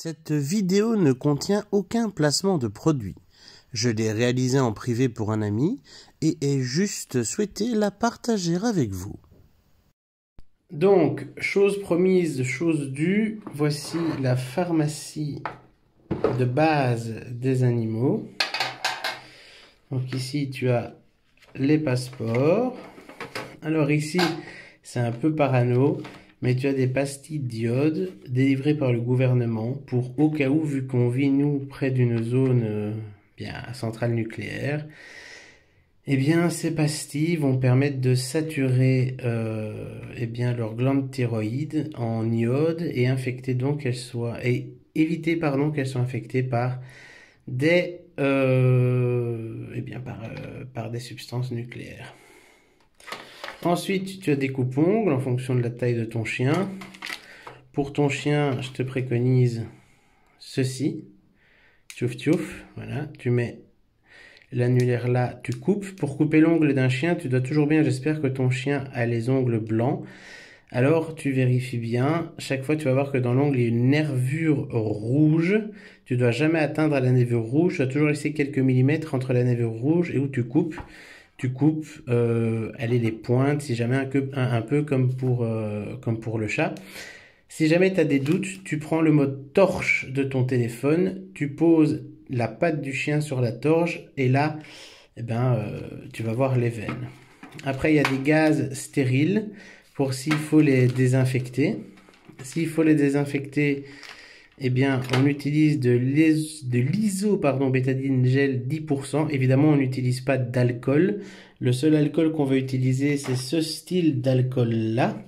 Cette vidéo ne contient aucun placement de produit. Je l'ai réalisée en privé pour un ami et ai juste souhaité la partager avec vous. Donc, chose promise, chose due, voici la pharmacie de base des animaux. Donc ici, tu as les passeports. Alors ici, c'est un peu parano, mais tu as des pastilles d'iode délivrées par le gouvernement pour au cas où, vu qu'on vit nous près d'une zone bien à centrale nucléaire, eh bien ces pastilles vont permettre de saturer eh bien leur glande thyroïde en iode et infecter donc qu'elles soient et éviter pardon qu'elles soient infectées par des eh bien par des substances nucléaires. Ensuite, tu as des coupe-ongles en fonction de la taille de ton chien. Pour ton chien, je te préconise ceci. Tchouf tchouf, voilà, tu mets l'annulaire là, tu coupes. Pour couper l'ongle d'un chien, tu dois toujours bien, j'espère que ton chien a les ongles blancs. Alors, tu vérifies bien. Chaque fois, tu vas voir que dans l'ongle, il y a une nervure rouge. Tu dois jamais atteindre la nervure rouge. Tu dois toujours laisser quelques millimètres entre la nervure rouge et où tu coupes. Tu coupes, allez, les pointes, si jamais un peu comme pour le chat. Si jamais tu as des doutes, tu prends le mode torche de ton téléphone, tu poses la patte du chien sur la torche et là, eh ben, tu vas voir les veines. Après, il y a des gaz stériles pour s'il faut les désinfecter. S'il faut les désinfecter, eh bien, on utilise de l'isobétadine gel 10%. Évidemment, on n'utilise pas d'alcool. Le seul alcool qu'on va utiliser, c'est ce style d'alcool-là,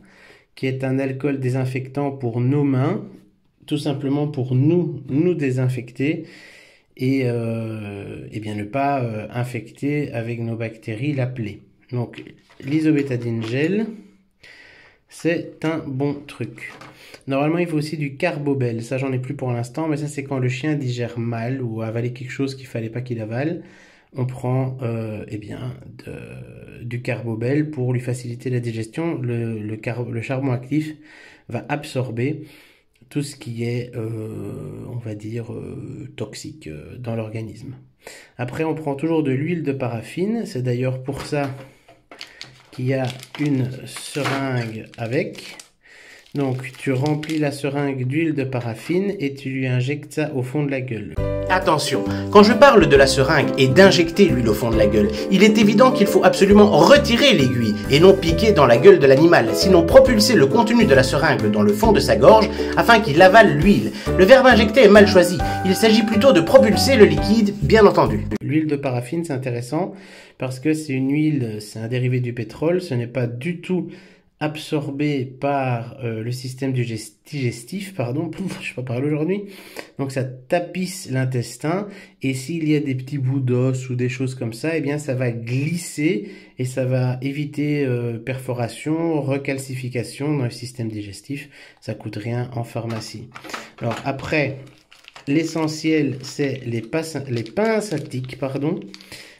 qui est un alcool désinfectant pour nos mains, tout simplement pour nous désinfecter et eh bien, ne pas infecter avec nos bactéries la plaie. Donc, l'isobétadine gel, c'est un bon truc. Normalement, il faut aussi du Carbobel. Ça, j'en ai plus pour l'instant, mais ça, c'est quand le chien digère mal ou a avalé quelque chose qu'il fallait pas qu'il avale. On prend eh bien, du Carbobel pour lui faciliter la digestion. Le charbon actif va absorber tout ce qui est, on va dire, toxique dans l'organisme. Après, on prend toujours de l'huile de paraffine. C'est d'ailleurs pour ça qu'il y a une seringue avec. Donc, tu remplis la seringue d'huile de paraffine et tu lui injectes ça au fond de la gueule. Attention, quand je parle de la seringue et d'injecter l'huile au fond de la gueule, il est évident qu'il faut absolument retirer l'aiguille et non piquer dans la gueule de l'animal, sinon propulser le contenu de la seringue dans le fond de sa gorge afin qu'il avale l'huile. Le verbe injecter est mal choisi, il s'agit plutôt de propulser le liquide, bien entendu. L'huile de paraffine, c'est intéressant parce que c'est une huile, c'est un dérivé du pétrole, ce n'est pas du tout absorbé par le système digestif, pardon, je sais pas parler aujourd'hui, donc ça tapisse l'intestin et s'il y a des petits bouts d'os ou des choses comme ça, eh bien ça va glisser et ça va éviter perforation, recalcification dans le système digestif, ça coûte rien en pharmacie. Alors après, l'essentiel c'est les pinces à tiques, pardon.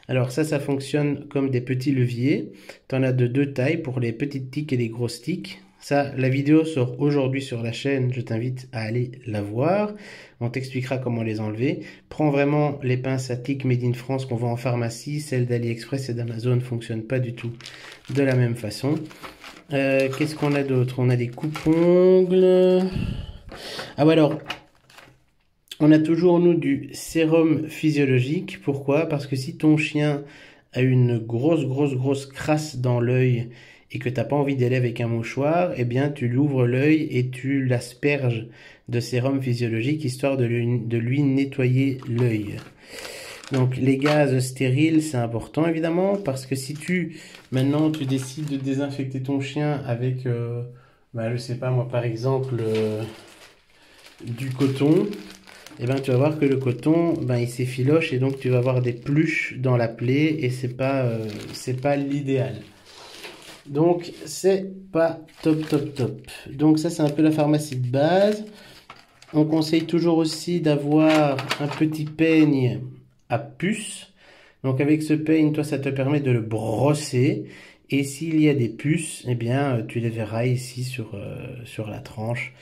Alors ça fonctionne comme des petits leviers. Tu en as de deux tailles pour les petites tiques et les grosses tiques. Ça, la vidéo sort aujourd'hui sur la chaîne. Je t'invite à aller la voir. On t'expliquera comment les enlever. Prends vraiment les pinces à tiques Made in France qu'on vend en pharmacie. Celles d'AliExpress et d'Amazon ne fonctionnent pas du tout de la même façon. Qu'est-ce qu'on a d'autre? On a des coupes-ongles. Ah ouais, alors... on a toujours, nous, du sérum physiologique. Pourquoi? Parce que si ton chien a une grosse crasse dans l'œil et que tu n'as pas envie d'aller avec un mouchoir, eh bien, tu lui ouvres l'œil et tu l'asperges de sérum physiologique, histoire de lui nettoyer l'œil. Donc, les gaz stériles, c'est important, évidemment, parce que si maintenant, tu décides de désinfecter ton chien avec, je sais pas, moi, par exemple, du coton, et ben tu vas voir que le coton, il s'effiloche et donc tu vas avoir des pluches dans la plaie et c'est pas l'idéal. Donc c'est pas top. Donc ça c'est un peu la pharmacie de base. On conseille toujours aussi d'avoir un petit peigne à puce. Donc avec ce peigne, toi ça te permet de le brosser et s'il y a des puces, eh bien tu les verras ici sur la tranche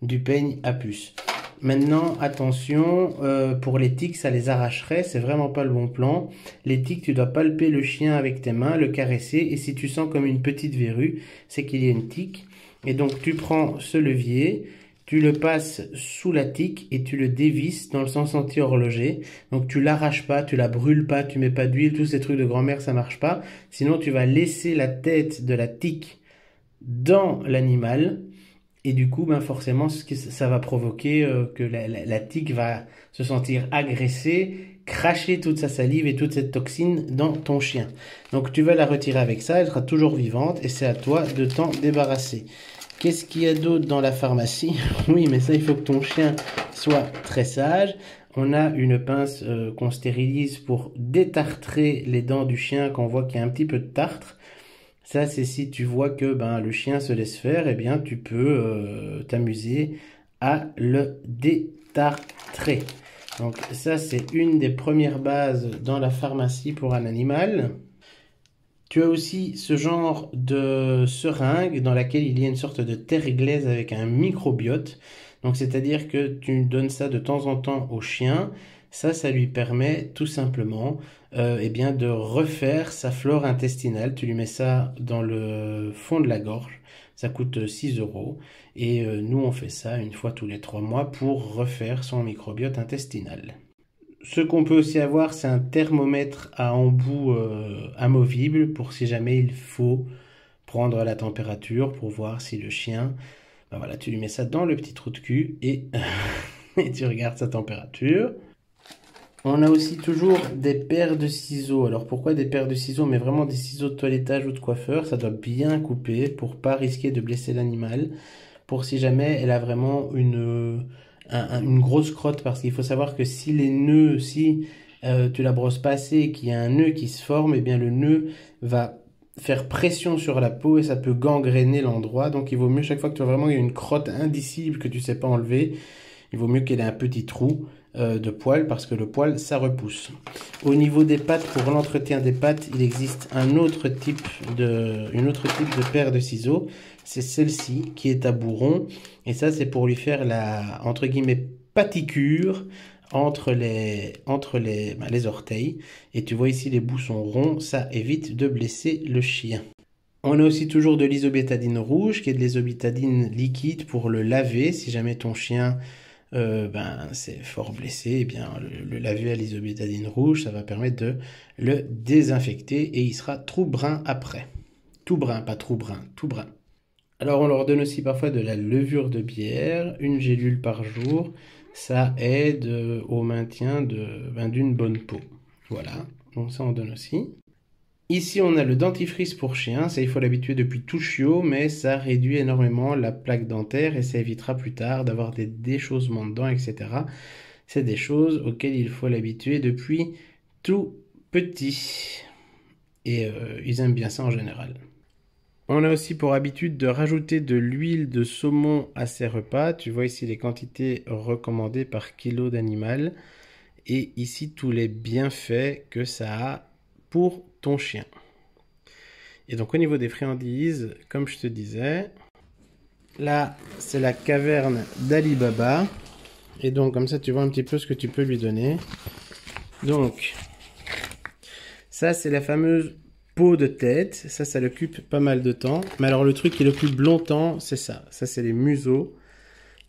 du peigne à puce. Maintenant, attention, pour les tiques, ça les arracherait, c'est vraiment pas le bon plan. Les tiques, tu dois palper le chien avec tes mains, le caresser, et si tu sens comme une petite verrue, c'est qu'il y a une tique. Et donc, tu prends ce levier, tu le passes sous la tique et tu le dévisses dans le sens anti-horloger. Donc, tu l'arraches pas, tu la brûles pas, tu mets pas d'huile, tous ces trucs de grand-mère, ça marche pas. Sinon, tu vas laisser la tête de la tique dans l'animal. Et du coup, ben forcément, ça va provoquer que la tique va se sentir agressée, cracher toute sa salive et toute cette toxine dans ton chien. Donc tu vas la retirer avec ça, elle sera toujours vivante et c'est à toi de t'en débarrasser. Qu'est-ce qu'il y a d'autre dans la pharmacie? Oui, mais ça, il faut que ton chien soit très sage. On a une pince qu'on stérilise pour détartrer les dents du chien quand on voit qu'il y a un petit peu de tartre. Ça, c'est si tu vois que le chien se laisse faire, eh bien, tu peux t'amuser à le détartrer. Donc ça, c'est une des premières bases dans la pharmacie pour un animal. Tu as aussi ce genre de seringue dans laquelle il y a une sorte de terre glaise avec un microbiote. Donc c'est-à-dire que tu donnes ça de temps en temps au chien. Ça lui permet tout simplement de refaire sa flore intestinale. Tu lui mets ça dans le fond de la gorge. Ça coûte 6 €. Et nous, on fait ça une fois tous les 3 mois pour refaire son microbiote intestinal. Ce qu'on peut aussi avoir, c'est un thermomètre à embout amovible pour si jamais il faut prendre la température pour voir si le chien... voilà, tu lui mets ça dans le petit trou de cul et, et tu regardes sa température. On a aussi toujours des paires de ciseaux. Alors pourquoi des paires de ciseaux? Mais vraiment des ciseaux de toilettage ou de coiffeur. Ça doit bien couper pour pas risquer de blesser l'animal. Pour si jamais elle a vraiment une grosse crotte. Parce qu'il faut savoir que si les nœuds, tu la brosses pas assez et qu'il y a un nœud qui se forme, eh bien le nœud va faire pression sur la peau et ça peut gangréner l'endroit. Donc il vaut mieux chaque fois que tu vois vraiment une crotte indicible que tu sais pas enlever, il vaut mieux qu'elle ait un petit trou de poil parce que le poil ça repousse. Au niveau des pattes, pour l'entretien des pattes, il existe une autre type de paire de ciseaux. C'est celle-ci qui est à bourron et ça c'est pour lui faire la entre guillemets paticure entre les orteils. Et tu vois ici les bouts sont ronds, ça évite de blesser le chien. On a aussi toujours de l'isobétadine rouge qui est de l'isobétadine liquide pour le laver si jamais ton chien c'est fort blessé, eh bien le laver à l'isobétadine rouge, ça va permettre de le désinfecter et il sera tout brun après. Tout brun, pas trop brun, tout brun. Alors on leur donne aussi parfois de la levure de bière, une gélule par jour, ça aide au maintien d'une bonne peau. Voilà, donc ça on donne aussi. Ici, on a le dentifrice pour chien. Ça, il faut l'habituer depuis tout chiot, mais ça réduit énormément la plaque dentaire et ça évitera plus tard d'avoir des déchaussements de dents, etc. C'est des choses auxquelles il faut l'habituer depuis tout petit. Et ils aiment bien ça en général. On a aussi pour habitude de rajouter de l'huile de saumon à ses repas. Tu vois ici les quantités recommandées par kilo d'animal. Et ici, tous les bienfaits que ça a pour ton chien. Et donc au niveau des friandises, comme je te disais, là c'est la caverne d'Ali Baba. Et donc comme ça tu vois un petit peu ce que tu peux lui donner. Donc ça c'est la fameuse peau de tête. Ça l'occupe pas mal de temps. Mais alors le truc qui l'occupe longtemps, c'est ça. Ça c'est les museaux.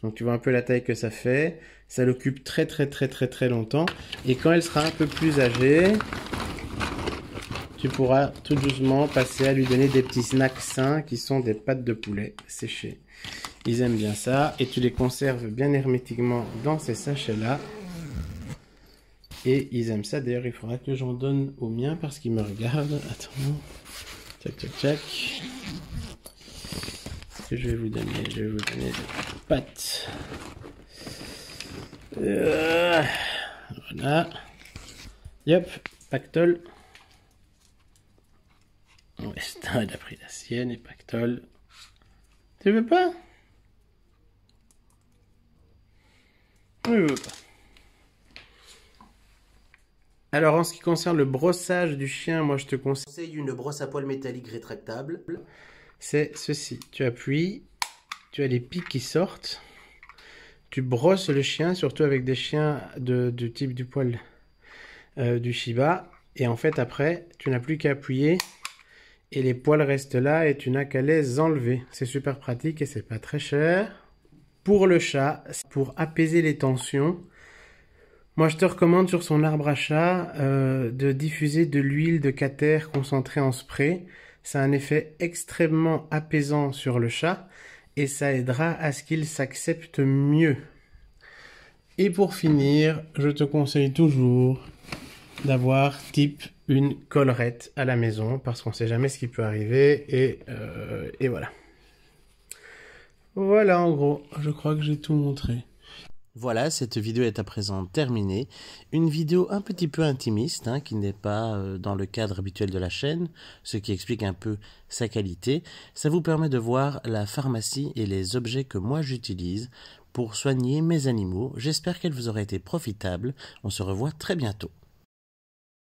Donc tu vois un peu la taille que ça fait. Ça l'occupe très longtemps. Et quand elle sera un peu plus âgée, tu pourras tout doucement passer à lui donner des petits snacks sains qui sont des pâtes de poulet séchées. Ils aiment bien ça et tu les conserves bien hermétiquement dans ces sachets-là. Et ils aiment ça. D'ailleurs, il faudra que j'en donne au mien parce qu'il me regarde. Attends. Tchac. Ce que je vais vous donner des pâtes. Voilà. Yop, pactole. Westin a pris la sienne et pactole. Tu veux pas? Oui, je veux pas. Alors en ce qui concerne le brossage du chien, moi je te conseille une brosse à poils métallique rétractable. C'est ceci. Tu appuies, tu as les pics qui sortent. tu brosses le chien, surtout avec des chiens du type du poil du Shiba. Et en fait, après, tu n'as plus qu'à appuyer et les poils restent là et tu n'as qu'à les enlever. C'est super pratique et c'est pas très cher. Pour le chat, pour apaiser les tensions, moi je te recommande sur son arbre à chat de diffuser de l'huile de cater concentrée en spray. Ça a un effet extrêmement apaisant sur le chat et ça aidera à ce qu'il s'accepte mieux. Et pour finir, je te conseille toujours d'avoir type une collerette à la maison parce qu'on ne sait jamais ce qui peut arriver et voilà. Voilà en gros, je crois que j'ai tout montré. Voilà, cette vidéo est à présent terminée. Une vidéo un petit peu intimiste, qui n'est pas dans le cadre habituel de la chaîne, ce qui explique un peu sa qualité. Ça vous permet de voir la pharmacie et les objets que moi j'utilise pour soigner mes animaux. J'espère qu'elle vous aura été profitable. On se revoit très bientôt.